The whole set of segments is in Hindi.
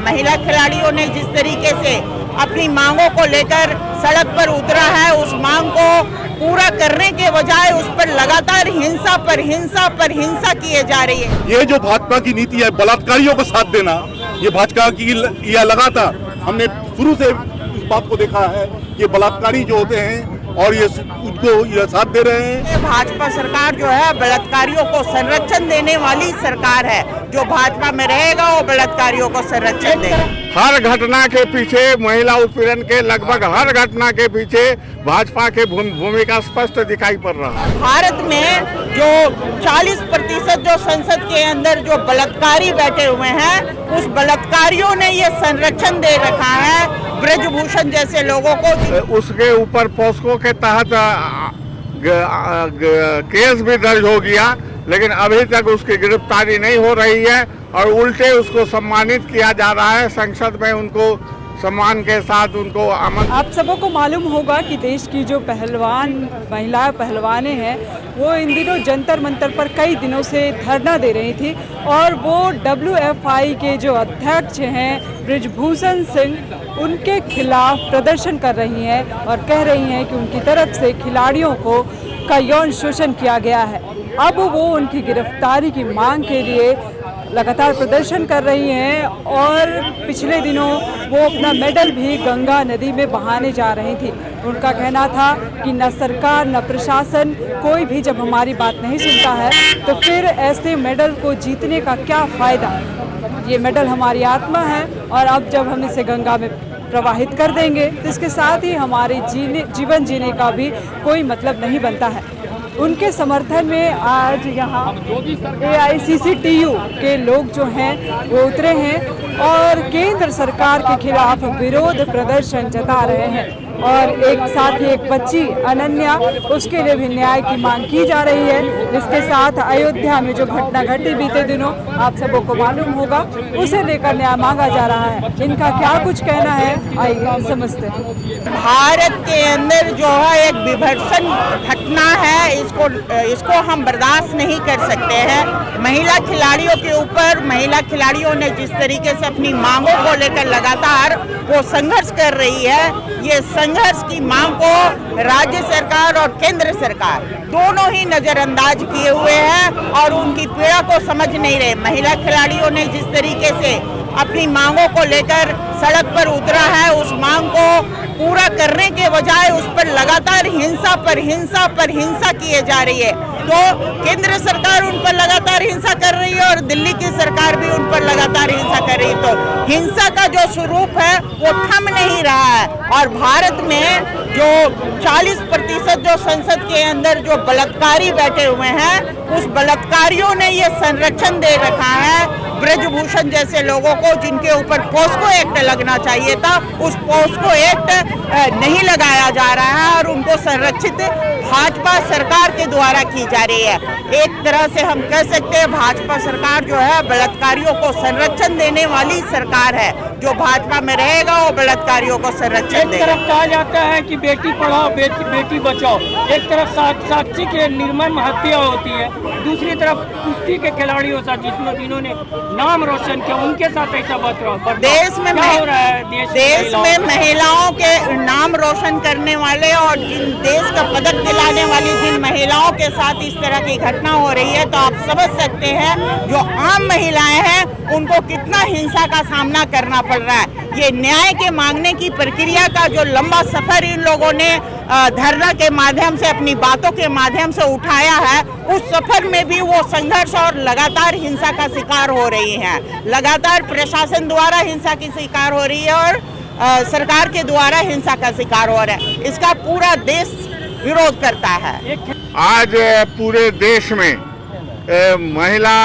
महिला खिलाड़ियों ने जिस तरीके से अपनी मांगों को लेकर सड़क पर उतरा है, उस मांग को पूरा करने के बजाय उस पर लगातार हिंसा पर हिंसा किए जा रही है। ये जो भाजपा की नीति है, बलात्कारियों को साथ देना, ये भाजपा की यह लगातार हमने शुरू से इस बात को देखा है कि बलात्कारी जो होते हैं और ये उनको ये साथ दे रहे हैं। भाजपा सरकार जो है बलात्कारियों को संरक्षण देने वाली सरकार है। जो भाजपा में रहेगा वो बलात्कारियों को संरक्षण देगा। हर घटना के पीछे, महिला उत्पीड़न के लगभग हर घटना के पीछे भाजपा की भूमिका स्पष्ट दिखाई पड़ रहा है। भारत में जो 40% जो संसद के अंदर जो बलात्कारी बैठे हुए हैं, उस बलात्कारियों ने ये संरक्षण दे रखा है ब्रजभूषण जैसे लोगों को। उसके ऊपर पॉस्को के तहत केस भी दर्ज हो गया, लेकिन अभी तक उसकी गिरफ्तारी नहीं हो रही है और उल्टे उसको सम्मानित किया जा रहा है। संसद में उनको सम्मान के साथ उनको आमंत्रित। आप सबको मालूम होगा कि देश की जो महिला पहलवानें हैं, वो इन दिनों जंतर मंतर पर कई दिनों से धरना दे रही थी और वो WFI के जो अध्यक्ष हैं ब्रजभूषण सिंह, उनके खिलाफ प्रदर्शन कर रही हैं और कह रही हैं कि उनकी तरफ से खिलाड़ियों का यौन शोषण किया गया है। अब वो उनकी गिरफ्तारी की मांग के लिए लगातार प्रदर्शन कर रही हैं और पिछले दिनों वो अपना मेडल भी गंगा नदी में बहाने जा रही थी। उनका कहना था कि न सरकार न प्रशासन कोई भी जब हमारी बात नहीं सुनता है तो फिर ऐसे मेडल को जीतने का क्या फ़ायदा। ये मेडल हमारी आत्मा है और अब जब हम इसे गंगा में प्रवाहित कर देंगे तो इसके साथ ही हमारे जीवन जीने का भी कोई मतलब नहीं बनता है। उनके समर्थन में आज यहाँ AICCTU के लोग जो हैं वो उतरे हैं और केंद्र सरकार के खिलाफ विरोध प्रदर्शन जता रहे हैं। और एक साथ ही एक बच्ची अनन्या, उसके लिए भी न्याय की मांग की जा रही है। इसके साथ अयोध्या में जो घटना घटी बीते दिनों, आप सबों को मालूम होगा, उसे लेकर न्याय मांगा जा रहा है। इनका क्या कुछ कहना है, आइए समझते हैं। भारत के अंदर जो है एक विभत्सन घटना है, इसको हम बर्दाश्त नहीं कर सकते हैं। महिला खिलाड़ियों के ऊपर महिला खिलाड़ियों ने जिस तरीके से अपनी मांगों को लेकर लगातार वो संघर्ष कर रही है, ये संघर्ष की मांग को राज्य सरकार और केंद्र सरकार दोनों ही नजरअंदाज किए हुए हैं और उनकी पीड़ा को समझ नहीं रहे। महिला खिलाड़ियों ने जिस तरीके से अपनी मांगों को लेकर सड़क पर उतरा है, उस मांग को पूरा करने के बजाय उस पर लगातार हिंसा पर हिंसा किए जा रही है। तो केंद्र सरकार उन पर लगातार हिंसा कर रही है और दिल्ली की सरकार भी उन पर लगातार हिंसा कर रही है। तो हिंसा का जो स्वरूप है वो थम नहीं रहा है और भारत में जो 40% जो संसद के अंदर जो बलात्कारी बैठे हुए हैं, उस बलात्कारियों ने ये संरक्षण दे रखा है ब्रजभूषण जैसे लोगों को, जिनके ऊपर पॉस्को एक्ट लगना चाहिए था, उस पॉस्को एक्ट नहीं लगाया जा रहा है और उनको संरक्षित भाजपा सरकार के द्वारा की जा रही है। एक तरह से हम कह सकते हैं भाजपा सरकार जो है बलात्कारियों को संरक्षण देने वाली सरकार है। जो भाजपा में रहेगा वो बलात्कारियों को संरक्षण देगा। एक तरफ कहा जाता है कि बेटी पढ़ाओ बेटी बचाओ, एक तरफ साक्षी के निर्मम हत्या होती है, दूसरी तरफ कुश्ती के खिलाड़ियों साथ जिसमें जिन्होंने नाम रोशन किया, उनके साथ ऐसा बर्ताव। देश में महिलाओं के नाम रोशन करने वाले और जिन देश का पदक दिलाने वाली जिन महिलाओं के साथ इस तरह की घटना हो रही है, तो आप समझ सकते हैं जो आम महिलाएं हैं उनको कितना हिंसा का सामना करना पड़ रहा है। ये न्याय के मांगने की प्रक्रिया का जो लंबा सफर इन लोगों ने धरना के माध्यम से, अपनी बातों के माध्यम से उठाया है, उस सफर में भी वो संघर्ष और लगातार हिंसा का शिकार हो रही हैं। लगातार प्रशासन द्वारा हिंसा की शिकार हो रही है और सरकार के द्वारा हिंसा का शिकार हो रहा है। इसका पूरा देश विरोध करता है। आज पूरे देश में महिला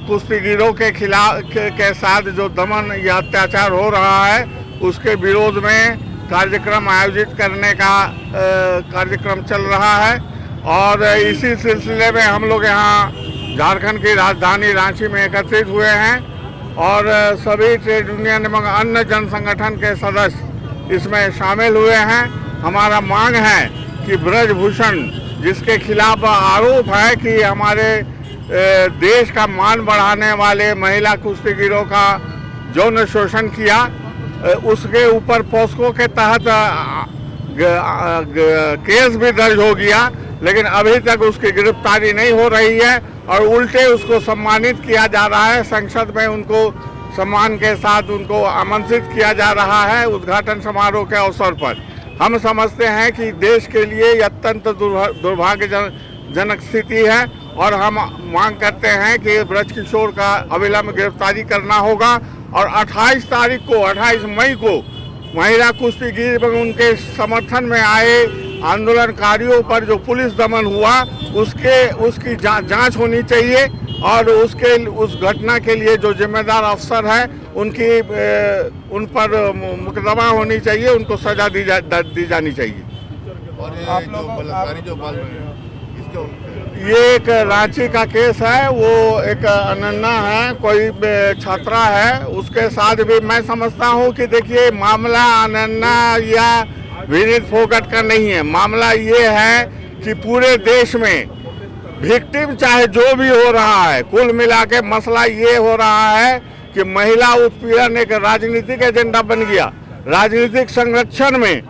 कुश्तीगीरों के खिलाफ के साथ जो दमन या अत्याचार हो रहा है, उसके विरोध में कार्यक्रम आयोजित करने का कार्यक्रम चल रहा है और इसी सिलसिले में हम लोग यहाँ झारखंड की राजधानी रांची में एकत्रित हुए हैं और सभी ट्रेड यूनियन एवं अन्य जन संगठन के सदस्य इसमें शामिल हुए हैं। हमारा मांग है कि ब्रजभूषण, जिसके खिलाफ आरोप है कि हमारे देश का मान बढ़ाने वाले महिला कुश्तीगीरों का यौन शोषण किया, उसके ऊपर पॉस्को के तहत केस भी दर्ज हो गया, लेकिन अभी तक उसकी गिरफ्तारी नहीं हो रही है और उल्टे उसको सम्मानित किया जा रहा है। संसद में उनको सम्मान के साथ उनको आमंत्रित किया जा रहा है उद्घाटन समारोह के अवसर पर। हम समझते हैं कि देश के लिए यह अत्यंत दुर्भाग्यजनक स्थिति है और हम मांग करते हैं कि ब्रजकिशोर का अविलंब गिरफ्तारी करना होगा और 28 मई को महिला कुश्तीगीर एवं उनके समर्थन में आए आंदोलनकारियों पर जो पुलिस दमन हुआ उसकी जांच होनी चाहिए और उस घटना के लिए जो जिम्मेदार अफसर है उन पर मुकदमा होनी चाहिए, उनको सजा दी जानी चाहिए। और आप लोग बलात्कारी जो बोल रहे हैं ये एक रांची का केस है, वो एक अनन्या है, कोई छात्रा है, उसके साथ भी मैं समझता हूँ कि देखिए मामला अनन्या या विनीत फोगाट का नहीं है। मामला ये है कि पूरे देश में विक्टिम चाहे जो भी हो रहा है, कुल मिला के मसला ये हो रहा है कि महिला उत्पीड़न एक राजनीतिक एजेंडा बन गया। राजनीतिक संरक्षण में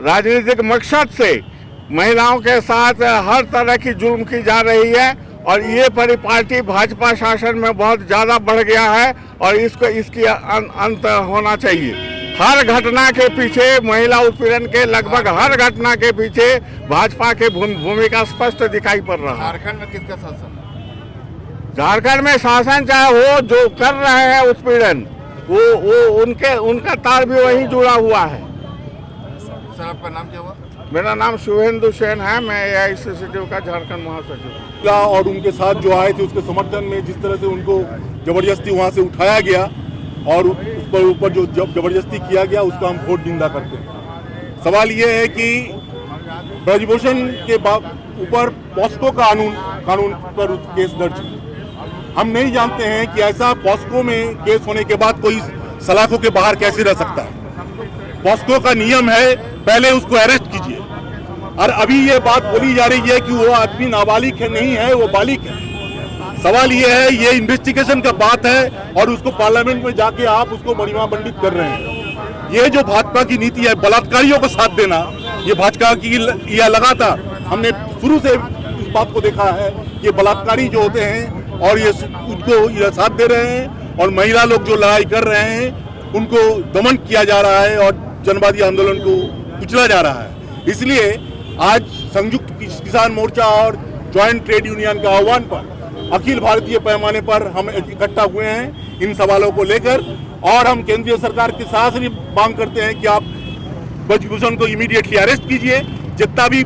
राजनीतिक मकसद से महिलाओं के साथ हर तरह की जुल्म की जा रही है और ये परिपाटी भाजपा शासन में बहुत ज़्यादा बढ़ गया है और इसकी अंत होना चाहिए। हर घटना के पीछे, महिला उत्पीड़न के लगभग हर घटना के पीछे भाजपा के भूमिका स्पष्ट दिखाई पड़ रहा है। झारखंड में किसका शासन? झारखंड में शासन चाहे हो जो कर रहे हैं उत्पीड़न, वो उनका तार भी वहीं जुड़ा हुआ है। सर आपका नाम क्या हुआ? मेरा नाम शुभेंदु सेन है, मैं AICCTU का झारखंड महासचिव। और उनके साथ जो आए थे उसके समर्थन में जिस तरह से उनको जबरदस्ती वहां से उठाया गया और उस पर ऊपर जो जबरदस्ती किया गया उसका हम घोर निंदा करते हैं। सवाल ये है कि ब्रजभूषण के ऊपर पॉस्को कानून पर केस दर्ज, हम नहीं जानते हैं कि ऐसा पॉस्को में केस होने के बाद कोई सलाखों के बाहर कैसे रह सकता है। पॉस्को का नियम है पहले उसको अरेस्ट कीजिए और अभी ये बात बोली जा रही है कि वो आदमी नाबालिग है, नहीं है, वो बालिग है। सवाल ये है, ये इन्वेस्टिगेशन का बात है और उसको पार्लियामेंट में जाके आप उसको महिमा मंडित कर रहे हैं। ये जो भाजपा की नीति है बलात्कारियों को साथ देना, ये भाजपा की यह लगातार हमने शुरू से इस बात को देखा है कि बलात्कारी जो होते हैं और ये उनको यह साथ दे रहे हैं और महिला लोग जो लड़ाई कर रहे हैं उनको दमन किया जा रहा है और जनवादी आंदोलन को कुचला जा रहा है। इसलिए आज संयुक्त किसान मोर्चा और ज्वाइंट ट्रेड यूनियन का आह्वान पर अखिल भारतीय पैमाने पर हम इकट्ठा हुए हैं इन सवालों को लेकर और हम केंद्रीय सरकार के साथ ही मांग करते हैं कि आप ब्रजभूषण को इमीडिएटली अरेस्ट कीजिए। जितना भी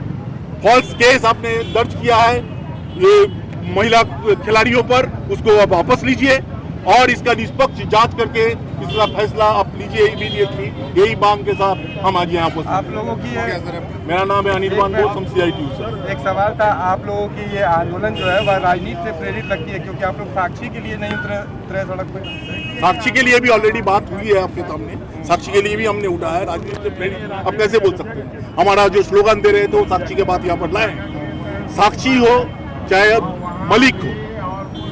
फॉल्स केस आपने दर्ज किया है ये महिला खिलाड़ियों पर, उसको आप वापस लीजिए और इसका निष्पक्ष जांच करके इसका फैसला आप लीजिए इमीडिएटली। यही मांग के साथ हम आज यहाँ पर। आप लोगों की मेरा नाम है अनिर्बान बोस, हम CITU से। एक सवाल था, आप लोगों की ये आंदोलन जो है वह राजनीति से प्रेरित लगती है क्योंकि आप लोग साक्षी के लिए नहीं उतरे सड़क पे? साक्षी के लिए भी ऑलरेडी बात हुई है आपके सामने, साक्षी के लिए भी हमने उठाया है। राजनीति से प्रेरित अब कैसे बोल सकते हैं? हमारा जो स्लोगन दे रहे थे वो साक्षी के बाद यहाँ पर लाए। साक्षी हो चाहे मलिक हो,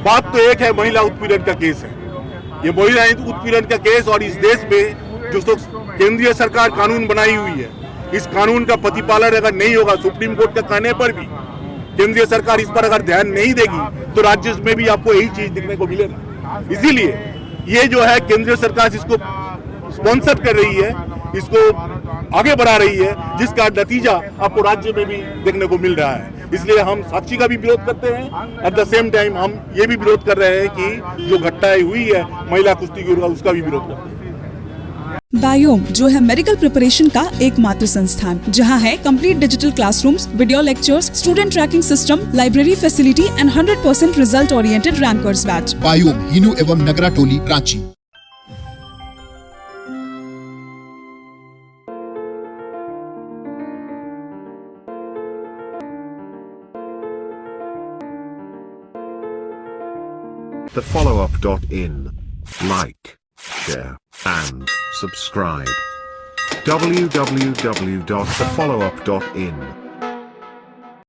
बात तो एक है, महिला उत्पीड़न का केस है। ये महिला उत्पीड़न का केस और इस देश में जो केंद्रीय सरकार कानून बनाई हुई है, इस कानून का प्रतिपालन अगर नहीं होगा, सुप्रीम कोर्ट के कहने पर भी केंद्रीय सरकार इस पर अगर ध्यान नहीं देगी तो राज्य में भी आपको यही चीज देखने को मिलेगा। इसीलिए ये जो है केंद्रीय सरकार इसको स्पॉन्सर कर रही है, इसको आगे बढ़ा रही है, जिसका नतीजा आपको राज्य में भी देखने को मिल रहा है। इसलिए हम साक्षी का भी विरोध करते हैं, एट द सेम टाइम हम ये भी विरोध कर रहे हैं कि जो घटनाएं हुई है महिला कुश्तीगीरों का, उसका भी विरोध करते हैं। बायोम जो है मेडिकल प्रिपरेशन का एकमात्र संस्थान जहां है complete digital classrooms, video lectures, student tracking system, library facility and 100% result oriented rankers batch. Biome Hinoo एवं नगरा टोली, Ranchi. TheFollowUp.in. Like, share, and subscribe. www.thefollowup.in